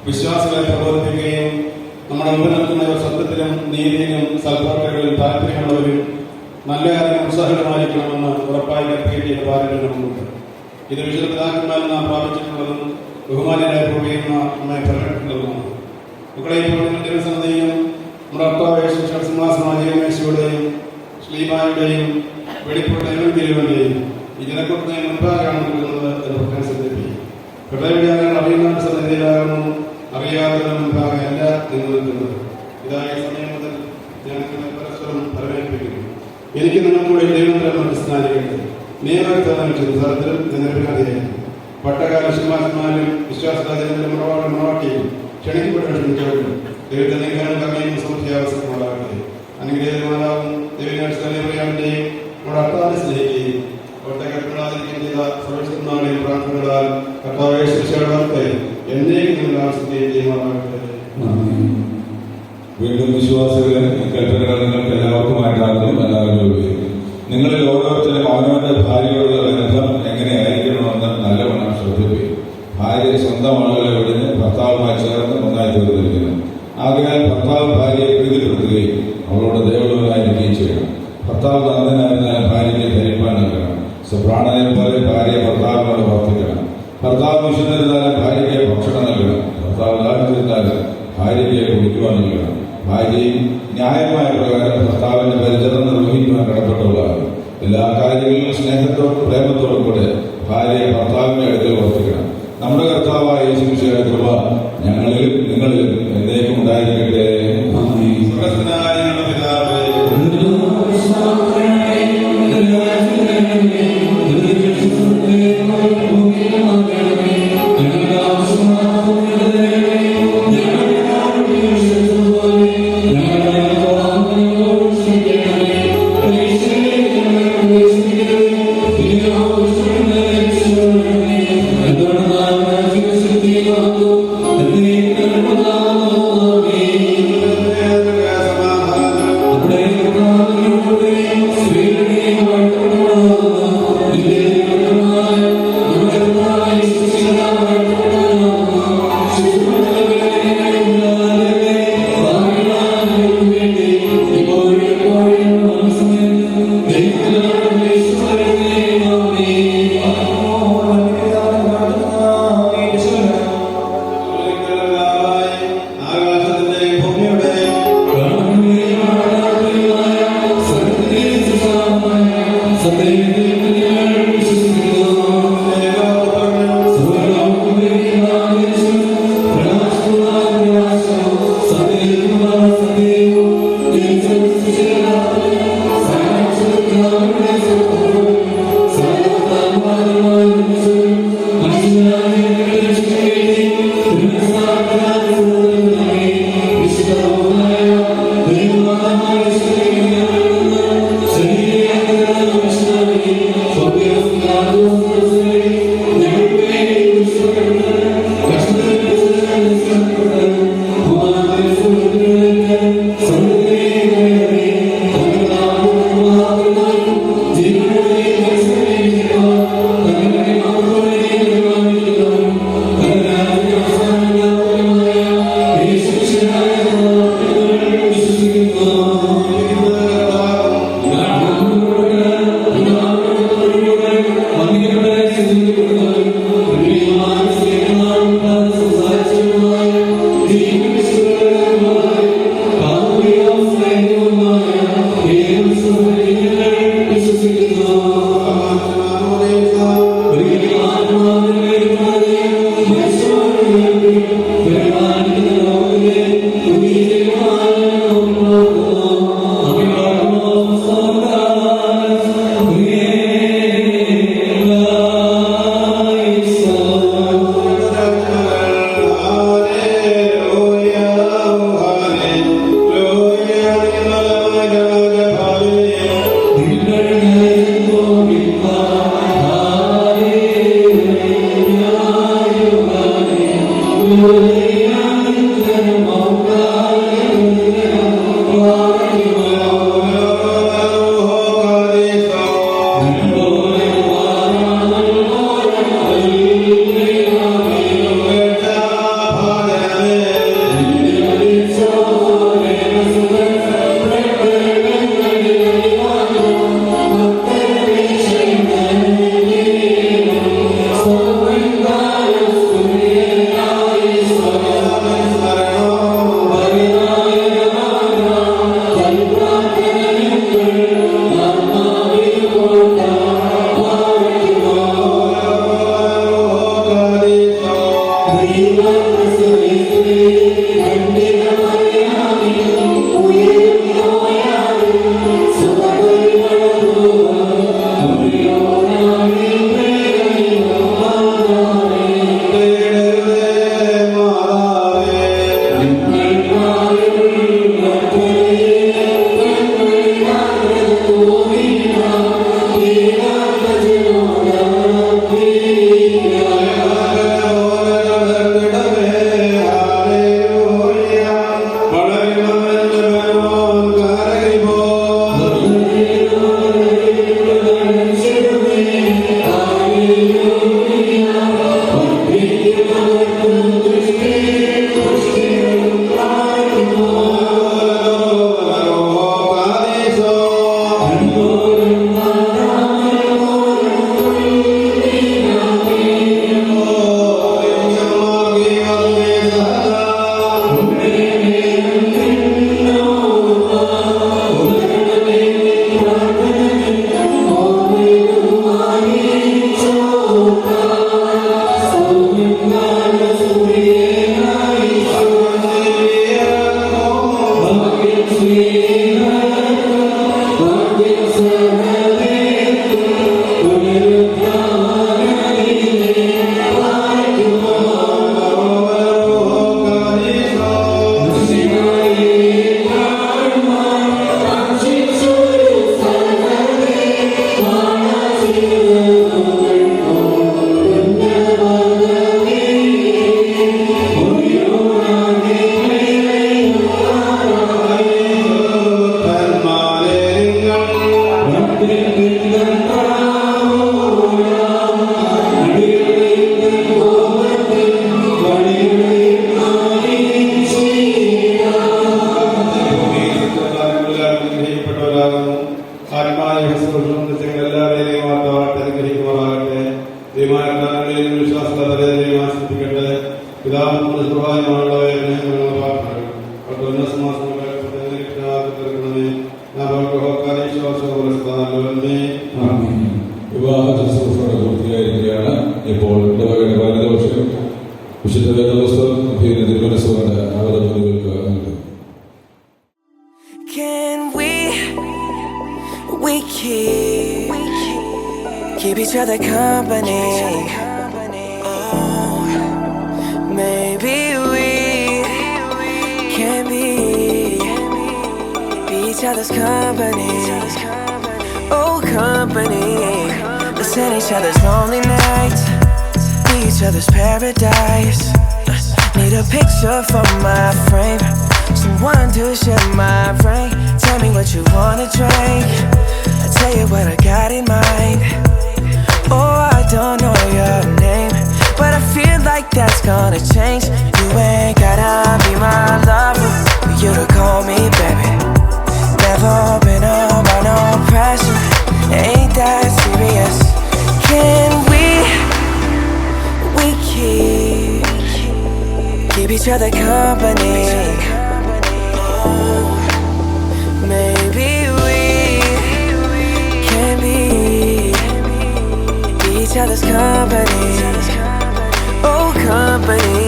S4: വിശ്വാസികളെ പ്രബോധിപ്പിക്കുകയും നമ്മുടെ മുമ്പിൽ നിൽക്കുന്നവർ സത്യത്തിലും നീതിയിലും സൽപ്രവർത്തനങ്ങളിലും താല്പര്യമുള്ളവരും നല്ല കാര്യം ഉത്സാഹമായിരിക്കണമെന്ന് ഉറപ്പായി കൽപ്പിക്കുന്ന ചെയ്ത പാരമ്പര്യമുണ്ട്. ഇത് വിശുദ്ധ പിതാക്കന്മാരിൽ നാം പ്രാപിച്ചിട്ടുള്ളതും ബഹുമാനായ പൂർവ്വീകരണ നമ്മെ പ്രകടിപ്പിക്കുന്നതുമാണ്. മക്കളെ ഇപ്പോൾ ദിവസത്തെയും നമ്മുടെ അർത്ഥാവേശിംഹാസനയുടെയും ശ്ലീമായുടെയും വെളിപ്പുള്ള ദൈവത്തിന്റെയും ഈ ജനക്കൂട്ടത്തെ മുൻപാകെയാണ് നിൽക്കുന്നത് എന്ന് പ്രത്യേകം ശ്രദ്ധിപ്പിക്കും. ഹൃദയവിചാരങ്ങൾ അറിയുന്ന സന്നിധിയിലാകുന്നു, അറിയാത്തതിന് മുൻപാകെ അല്ല നിങ്ങൾ നിൽക്കുന്നത്. ഇതായ സമയം മുതൽ ഞാൻ പരസ്പരം പരമേൽപ്പിക്കുന്നു. എനിക്ക് നിങ്ങൾക്കൂടെ ദൈവത്തിലുള്ള ക്രിസ്ത്യാനികളുടെ നിയമവിധാനം സ്ഥലത്തിലും നിലവിലാതെയായിരുന്നു. പട്ടകാല ശിമാന്മാരും വിശ്വാസരാജ്യങ്ങളുടെ മണവാട്ടിയും ക്ഷണിക്കപ്പെട്ട ക്ഷണിച്ചവരും ദൈവത്തെ നീക്കാനും കമ്മയും സമൃദ്ധിയാവസ്ഥകളാകട്ടെ. അനുഗ്രഹീതമാതാവും ദൈവനാടിന്റെയും നമ്മുടെ അർത്ഥാനെ സ്നേഹിക്കുകയും അവിടുത്തെ കൽപ്പനാതിരിക്കുകയും ചെയ്ത സർവ്വനാളിയും പ്രാർത്ഥനകളാൽ കർത്താവേ ശിക്ഷകളെ എന്നേക്കും നിങ്ങൾ ആവശ്യപ്പെടുകയും ചെയ്യുമാറാകട്ടെ.
S1: വീണ്ടും വിശ്വാസികളെ കൽപ്പനകൾ നിങ്ങൾക്ക് എല്ലാവർക്കുമായിട്ടാകും എല്ലാവരും. നിങ്ങളിൽ ഓരോരുത്തരും അവനവന്റെ ഭാര്യയോടുള്ള ബന്ധം എങ്ങനെയായിരിക്കണമെന്ന് നല്ലവണ്ണം ശ്രദ്ധിക്കുകയും ഭാര്യ സ്വന്തം ആളുകളെ വിടിഞ്ഞ് ഭർത്താവുമായി ചേർന്ന് ഒന്നായി തീർന്നിരിക്കുന്നു. ആകയാൽ ഭർത്താവ് ഭാര്യയെ പ്രീതിപ്പെടുത്തുകയും അവളോട് ദയവുള്ളവരായിരിക്കുകയും ചെയ്യണം. ഭർത്താവ് നന്ദനായിരുന്നാൽ ഭാര്യയ്ക്ക് ധരിപ്പാൻ നൽകണം. സുപ്രാണനെ പോലെ ഭാര്യ ഭർത്താവിനോട് വർത്തിക്കണം. ഭർത്താവ് വിശന്നിരുന്നാലും ഭാര്യയ്ക്ക് ഭക്ഷണം നൽകണം. ഭർത്താവ് ദാഹിച്ചിരുന്നാലും ഭാര്യയ്ക്ക് കുടിക്കുവാൻ നൽകണം. ഭാര്യയും ന്യായമായ പ്രകാരം ഭർത്താവിന്റെ പരിചരണം നിർവഹിക്കുവാൻ കടപ്പെട്ടവളാണ്. എല്ലാ കാര്യങ്ങളിലും സ്നേഹത്തോടും പ്രേമത്തോടും കൂടെ ഭാര്യയെ ഭർത്താവിന്റെ അടുക്കൽ വർത്തിക്കണം. നമ്മുടെ കർത്താവായ യേശുമിശിഹായുടെ കൃപ ഞങ്ങളിലും നിങ്ങളിലും എന്നേക്കും ഉണ്ടായിരിക്കട്ടെ.
S2: Keep each other company. Oh, maybe we can be each other's company. Oh, company. Listen each other's lonely nights, be each other's paradise. Need a picture for my frame, someone to share my brain. Tell me what you wanna drink, I'll tell you what I got in mind. Oh, I don't know your name, but I feel like that's gonna change. You ain't gotta be my lover for you to call me baby. Never been under no pressure, ain't that serious. Can we keep each other company? Oh, maybe we can be each other's company. Oh, company.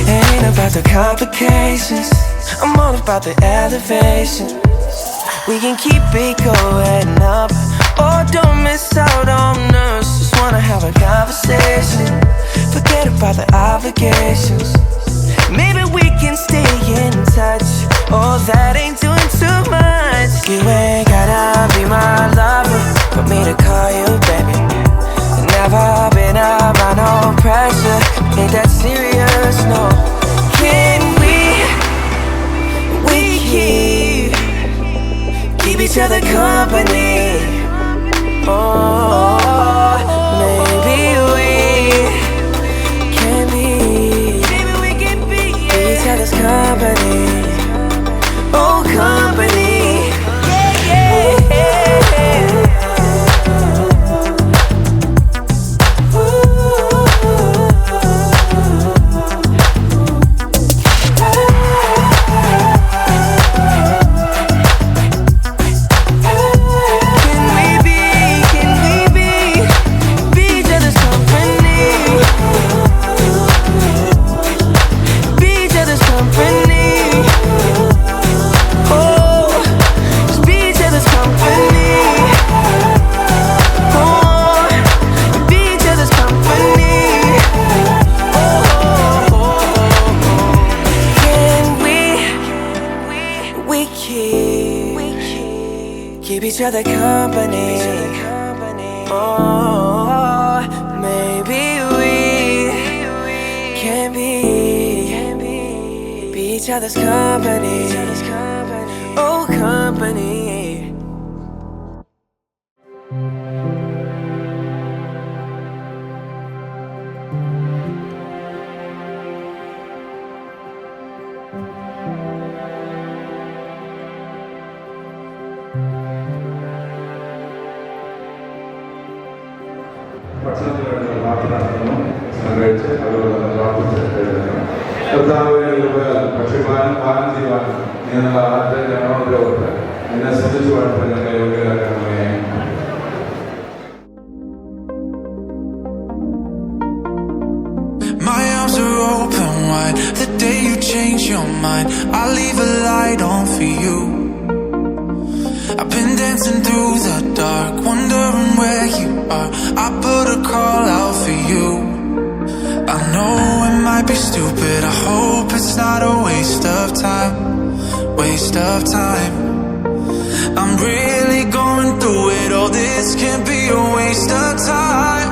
S2: Ain't about the complications, I'm all about the elevation. We can keep it going up, or don't miss out on us. Just wanna have a conversation, forget about the obligations. Maybe we can stay in touch, oh that ain't doing too much. You ain't gotta be my lover for me to call you baby. Never been around no pressure, ain't that serious, no. Can we keep each other company? Oh, maybe we can be
S5: each other company. Oh, maybe we can be each other's company. Oh, company.
S1: ഭക്ഷണത്തിനായിട്ട് പ്രാർത്ഥനാർത്ഥനവും കഴിച്ച് അതുപോലെ തന്നെ പ്രാർത്ഥിച്ച് എഴുതണം. ഭക്ഷ്യപാനം പാനം ചെയ്യുവാനും നീന്നുള്ള ആദ്യത്തെ ജനോദ്രവത്ത് എന്നെ ശ്രദ്ധിച്ചു പാടുമ്പോൾ ഞങ്ങളെ യോഗ്യരാക്കണമേ.
S6: My arms are open wide. The day you change your mind, I'll leave a light on for you. I've been dancing through the dark, wondering where you are. I put a call out for you. I know it might be stupid, I hope it's not a waste of time. Waste of time. I'm really going through it, all this can't be a waste of time.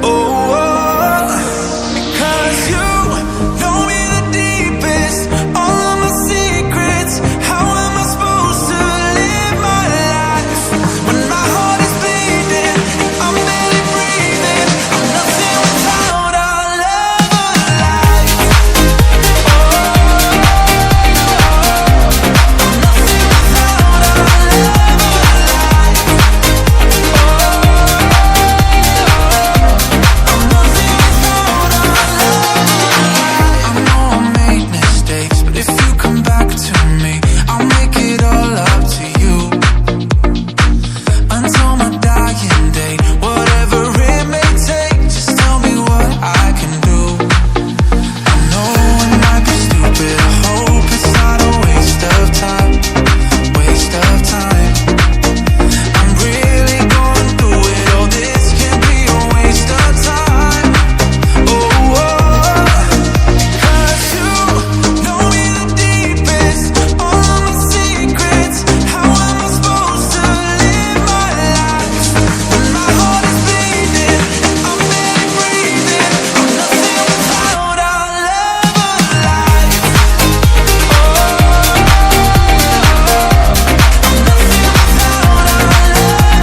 S6: Oh, because you know me the deepest, all of my secrets. How am I supposed to live my life when my heart is bleeding? I'm barely breathing. I'm nothing without our love alive. I'm nothing without our love alive. I'm nothing without our love. I know I made mistakes, but if you come back to me, I'll make it all up to you. Until my dying day, whatever it may take, just tell me what I can do. I know it might be stupid, I hope it's not a waste of time. Waste of time. I'm really going through it, all this can't be a waste of time. Oh, because you know me the deepest, all of my secrets. How am I supposed to live my life when my heart is bleeding? I'm barely breathing. I'm nothing without our love alive. I'm nothing without our love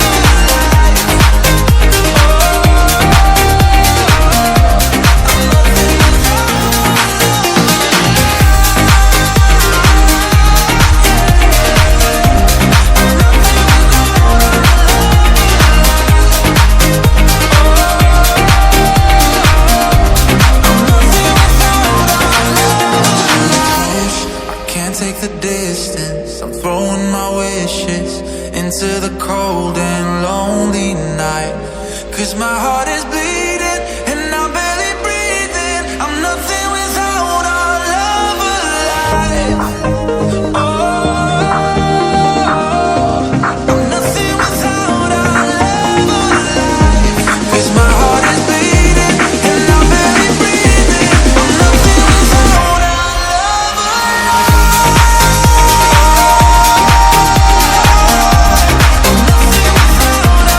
S6: I can't take the distance. I'm throwing my wishes into the cold and lonely night. 'Cause my heart is bleeding and I'm barely breathing. I'm nothing without our love alive. I'm nothing without our love alive. 'Cause my heart is bleeding and I'm barely breathing. I'm nothing without our love alive. I'm nothing without our love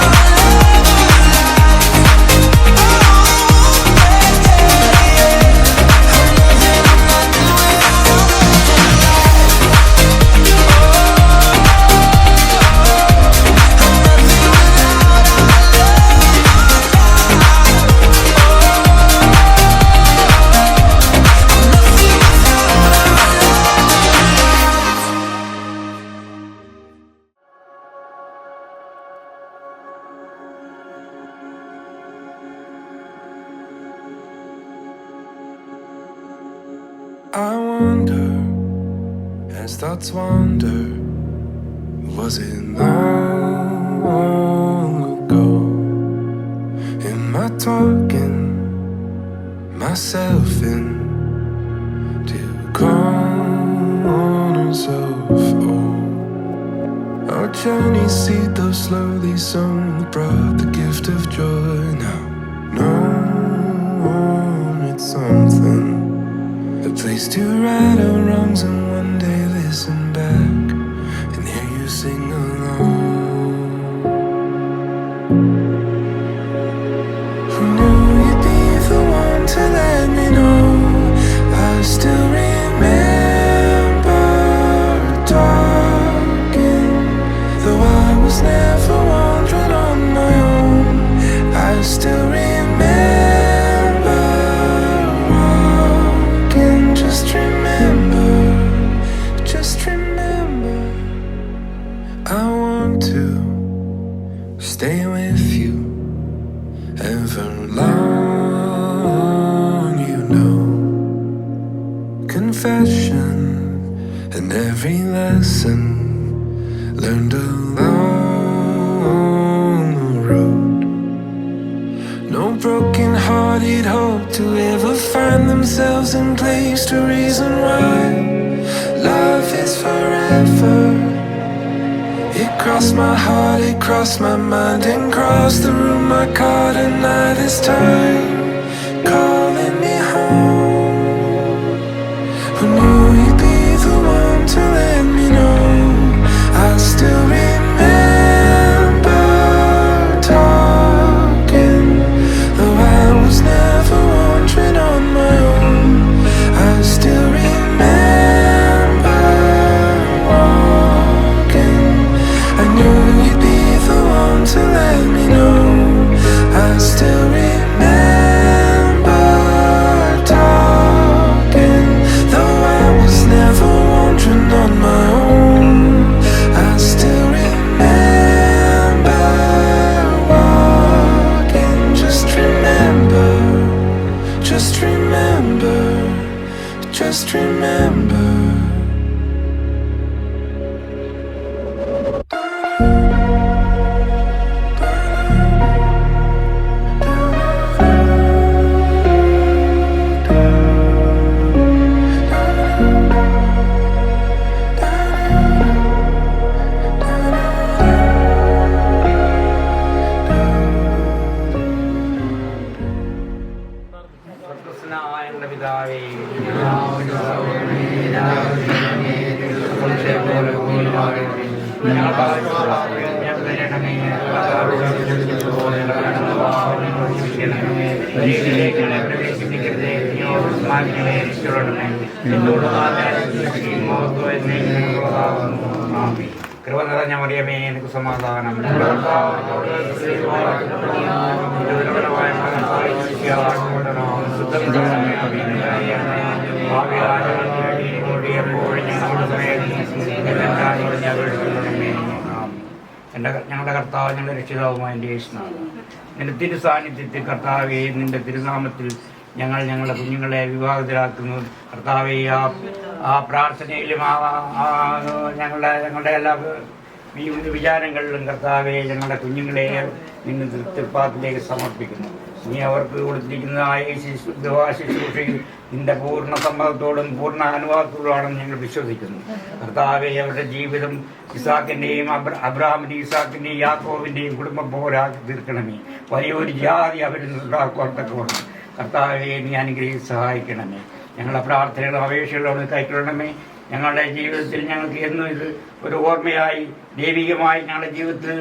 S7: I wonder, as thoughts wander, was it long ago? Am I talking myself into corners of our journey, see those slowly sung, brought the gift of joy. Now, no one, it's something, a place to right our wrongs and one day listen back and hear you sing along. need hope to ever find themselves in place to reason why love is forever. It crossed my heart, it crossed my mind, and crossed the room I caught a night this time, calling me home. Who knew you'd be the one to let me know? I still remember talking, though I was never wandering on my own. I still remember walking. I knew you'd be the one to let me know. I still remember talking, though I was never wandering on my own. I still remember walking. Just remember, just remember, just remember.
S8: സ്വർഗ്ഗസ്ഥനായ പിതാവേ, കൃപ നിറഞ്ഞ മറിയമേ, എനിക്ക് സമാധാനം. ഞങ്ങളുടെ കർത്താവ്, ഞങ്ങളുടെ രക്ഷിതാവുമായ എൻ്റെ യേശുനാഥൻ, നിന്റെ തിരുസാന്നിധ്യത്തിൽ കർത്താവെ, നിന്റെ തിരുനാമത്തിൽ ഞങ്ങളുടെ കുഞ്ഞുങ്ങളെ വിവാഹത്തിലാക്കുന്നു കർത്താവെ. ആ പ്രാർത്ഥനയിലും ഞങ്ങളുടെ എല്ലാ വിചാരങ്ങളിലും കർത്താവെ, ഞങ്ങളുടെ കുഞ്ഞുങ്ങളെ നിന്ന് തൃപ്പാത്തിലേക്ക് സമർപ്പിക്കുന്നു. നീ അവർക്ക് കൊടുത്തിരിക്കുന്ന ശുശ്രൂഷയിൽ നിന്റെ പൂർണ്ണ സമ്മതത്തോടും പൂർണ്ണ അനുവാദത്തോടുമാണെന്ന് ഞങ്ങൾ വിശ്വസിക്കുന്നു കർത്താവെ. അവരുടെ ജീവിതം ഇസാക്കിൻ്റെയും അബ്രഹാമിൻ്റെയും ഇസാക്കിൻ്റെയും യാക്കോബിൻ്റെയും കുടുംബം പോരാക്കി തീർക്കണമേ. വലിയൊരു ജാതി അവരിൽ നിന്നുണ്ടാക്കുവാൻ കർത്താവെ, നീ അനുഗ്രഹിച്ച് സഹായിക്കണമേ. ഞങ്ങളുടെ പ്രാർത്ഥനകളും അപേക്ഷകളോട് കൈക്കൊള്ളണമേ. ഞങ്ങളുടെ ജീവിതത്തിൽ ഞങ്ങൾക്ക് എന്നും ഇത് ഒരു ഓർമ്മയായി ദൈവികമായി ഞങ്ങളുടെ ജീവിതത്തിൽ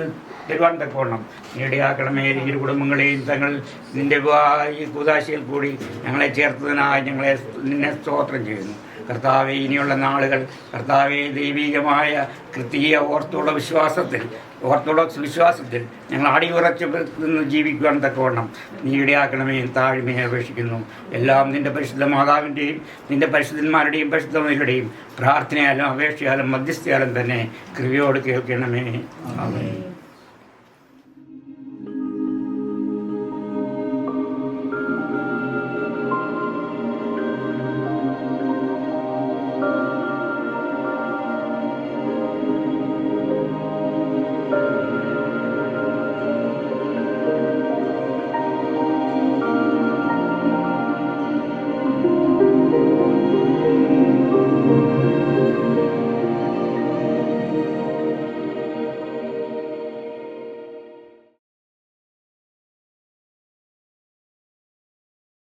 S8: തരുവാൻ തക്കവണ്ണം നേടിയാക്കണമേ. ഇരു കുടുംബങ്ങളെയും തങ്ങൾ നിന്റെ ഈ കൂദാശയിൽ കൂടി ഞങ്ങളെ ചേർത്തതിനായി നിന്നെ സ്തോത്രം ചെയ്യുന്നു കർത്താവെ. ഇനിയുള്ള നാളുകൾ കർത്താവെ, ദൈവികമായ ക്രിസ്തീയ ഓർത്തഡോക്സ് വിശ്വാസത്തിൽ ഞങ്ങൾ അടിയുറച്ച് നിന്ന് ജീവിക്കുവാൻ തക്കവണ്ണം നീ ഇടയാക്കണമേ. താഴ്മയെ അപേക്ഷിക്കുന്നു. എല്ലാം നിന്റെ പരിശുദ്ധ മാതാവിൻ്റെയും നിന്റെ പരിശുദ്ധന്മാരുടെയും പരിശുദ്ധമരുടെയും പ്രാർത്ഥനയാലും അപേക്ഷയാലും മധ്യസ്ഥയാലും തന്നെ കൃപയോട് കേൾക്കണമേ. ആമേൻ.